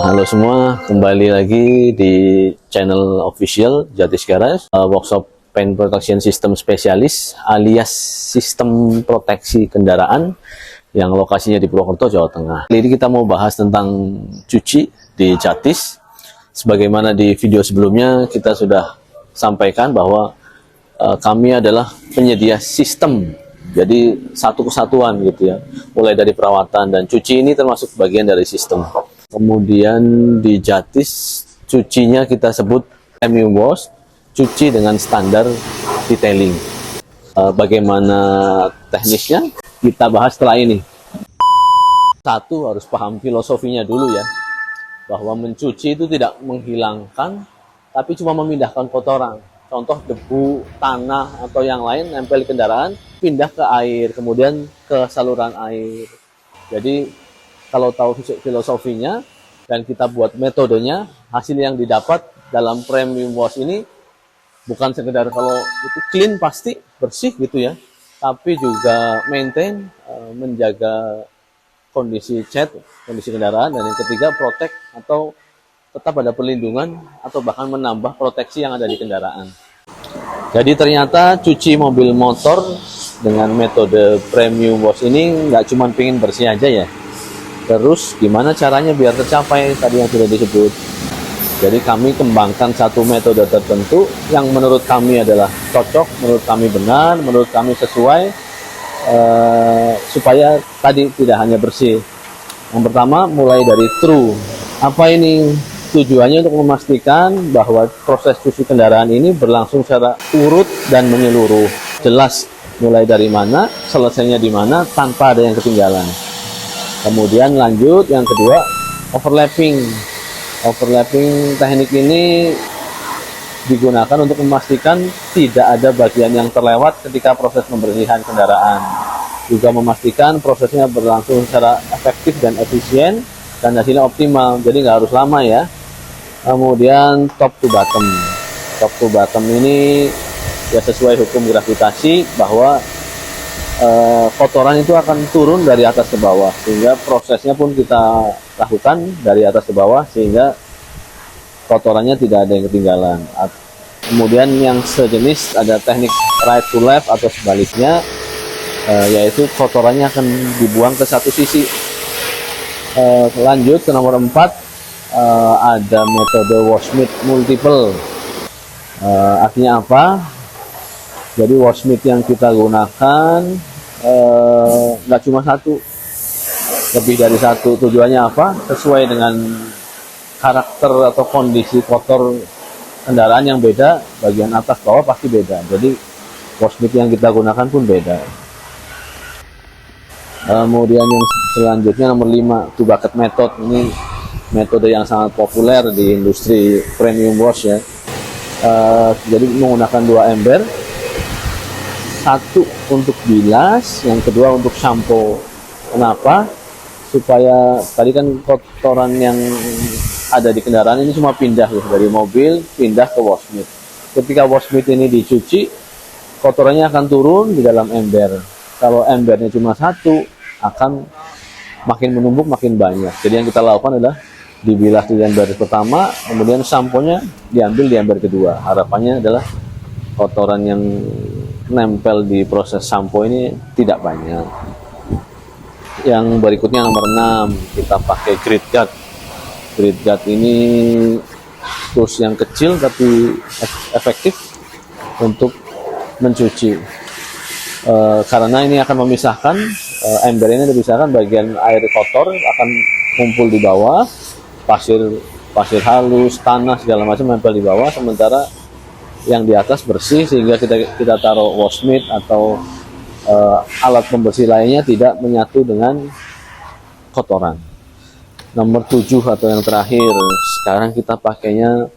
Halo semua, kembali lagi di channel official Jatis Garage, workshop paint protection system spesialis alias sistem proteksi kendaraan yang lokasinya di Purwokerto, Jawa Tengah. Kali ini kita mau bahas tentang cuci di Jatis. Sebagaimana di video sebelumnya kita sudah sampaikan bahwa kami adalah penyedia sistem, jadi satu kesatuan gitu ya, mulai dari perawatan dan cuci ini termasuk bagian dari sistem. Kemudian di Jatis cucinya kita sebut premium wash, cuci dengan standar detailing. Bagaimana teknisnya kita bahas setelah ini. Satu, harus paham filosofinya dulu ya, bahwa mencuci itu tidak menghilangkan tapi cuma memindahkan kotoran. Contoh debu, tanah atau yang lain nempel di kendaraan, pindah ke air, kemudian ke saluran air. Jadi kalau tahu filosofinya dan kita buat metodenya, hasil yang didapat dalam premium wash ini bukan sekedar kalau itu clean pasti bersih gitu ya, tapi juga maintain, menjaga kondisi cat, kondisi kendaraan, dan yang ketiga protect atau tetap ada perlindungan atau bahkan menambah proteksi yang ada di kendaraan. Jadi ternyata cuci mobil motor dengan metode premium wash ini nggak cuma pengen bersih aja ya. Terus gimana caranya biar tercapai tadi yang sudah disebut. Jadi kami kembangkan satu metode tertentu yang menurut kami adalah cocok, menurut kami benar, menurut kami sesuai, supaya tadi tidak hanya bersih. Yang pertama mulai dari true. Apa ini? Tujuannya untuk memastikan bahwa proses cuci kendaraan ini berlangsung secara urut dan menyeluruh. Jelas mulai dari mana, selesainya di mana, tanpa ada yang ketinggalan. Kemudian lanjut, yang kedua, overlapping. Overlapping teknik ini digunakan untuk memastikan tidak ada bagian yang terlewat ketika proses pembersihan kendaraan. Juga memastikan prosesnya berlangsung secara efektif dan efisien dan hasilnya optimal, jadi nggak harus lama ya. Kemudian top to bottom. Top to bottom ini ya sesuai hukum gravitasi bahwa kotoran itu akan turun dari atas ke bawah, sehingga prosesnya pun kita lakukan dari atas ke bawah sehingga kotorannya tidak ada yang ketinggalan. Kemudian yang sejenis ada teknik right to left atau sebaliknya, yaitu kotorannya akan dibuang ke satu sisi. Lanjut ke nomor 4, ada metode washmit multiple. Artinya apa? Jadi washmit yang kita gunakan nggak cuma satu, lebih dari satu. Tujuannya apa? Sesuai dengan karakter atau kondisi kotor kendaraan yang beda, bagian atas bawah pasti beda. Jadi washmit yang kita gunakan pun beda. Kemudian yang selanjutnya nomor 5, two bucket method. Ini metode yang sangat populer di industri premium wash ya. Jadi menggunakan 2 ember, satu untuk bilas, yang kedua untuk shampoo. Kenapa? Supaya tadi kan kotoran yang ada di kendaraan ini cuma pindah dari mobil pindah ke washmit. Ketika washmit ini dicuci, kotorannya akan turun di dalam ember. Kalau embernya cuma satu, akan makin menumpuk, makin banyak. Jadi yang kita lakukan adalah dibilas di ember pertama, kemudian samponya diambil di ember kedua. Harapannya adalah kotoran yang nempel di proses sampo ini tidak banyak. Yang berikutnya nomor 6, kita pakai grit guard. Grit guard ini tools yang kecil tapi efektif untuk mencuci. Karena ini akan memisahkan, ember ini dipisahkan, bagian air kotor akan kumpul di bawah, pasir halus, tanah segala macam nempel di bawah, sementara yang di atas bersih, sehingga kita taruh washmit atau alat pembersih lainnya tidak menyatu dengan kotoran. Nomor 7 atau yang terakhir, sekarang kita pakainya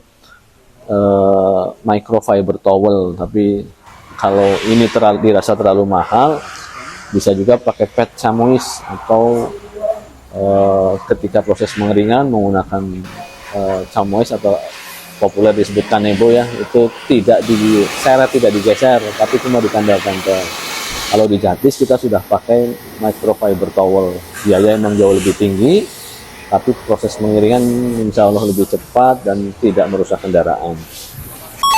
microfiber towel, tapi kalau ini dirasa terlalu mahal, bisa juga pakai pet chamois atau ketika proses pengeringan menggunakan chamois atau populer disebut kanebo ya, itu tidak diseret, tidak digeser, tapi cuma ditempel-tempel. Kalau di Jatis kita sudah pakai microfiber towel, biaya emang jauh lebih tinggi, tapi proses pengiringan insya Allah lebih cepat dan tidak merusak kendaraan.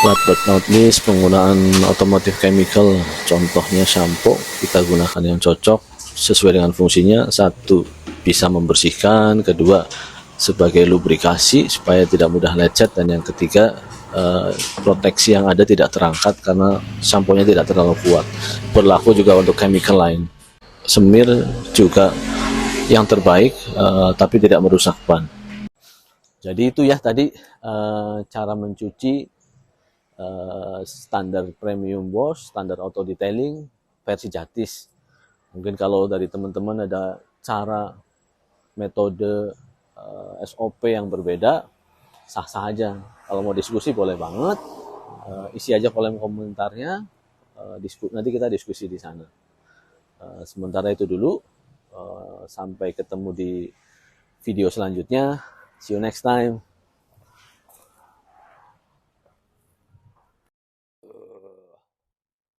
Last but not least, penggunaan automotive chemical, contohnya shampoo, kita gunakan yang cocok sesuai dengan fungsinya. Satu, bisa membersihkan; kedua, sebagai lubrikasi supaya tidak mudah lecet; dan yang ketiga, proteksi yang ada tidak terangkat karena shampoo-nya tidak terlalu kuat. Berlaku juga untuk chemical lain. Semir juga yang terbaik, tapi tidak merusak ban. Jadi itu ya tadi cara mencuci standar premium wash, standar auto detailing versi Jatis. Mungkin kalau dari teman-teman ada cara, metode, SOP yang berbeda, sah-sah aja. Kalau mau diskusi boleh banget, isi aja kolom komentarnya, nanti kita diskusi di sana. Sementara itu dulu, sampai ketemu di video selanjutnya. See you next time.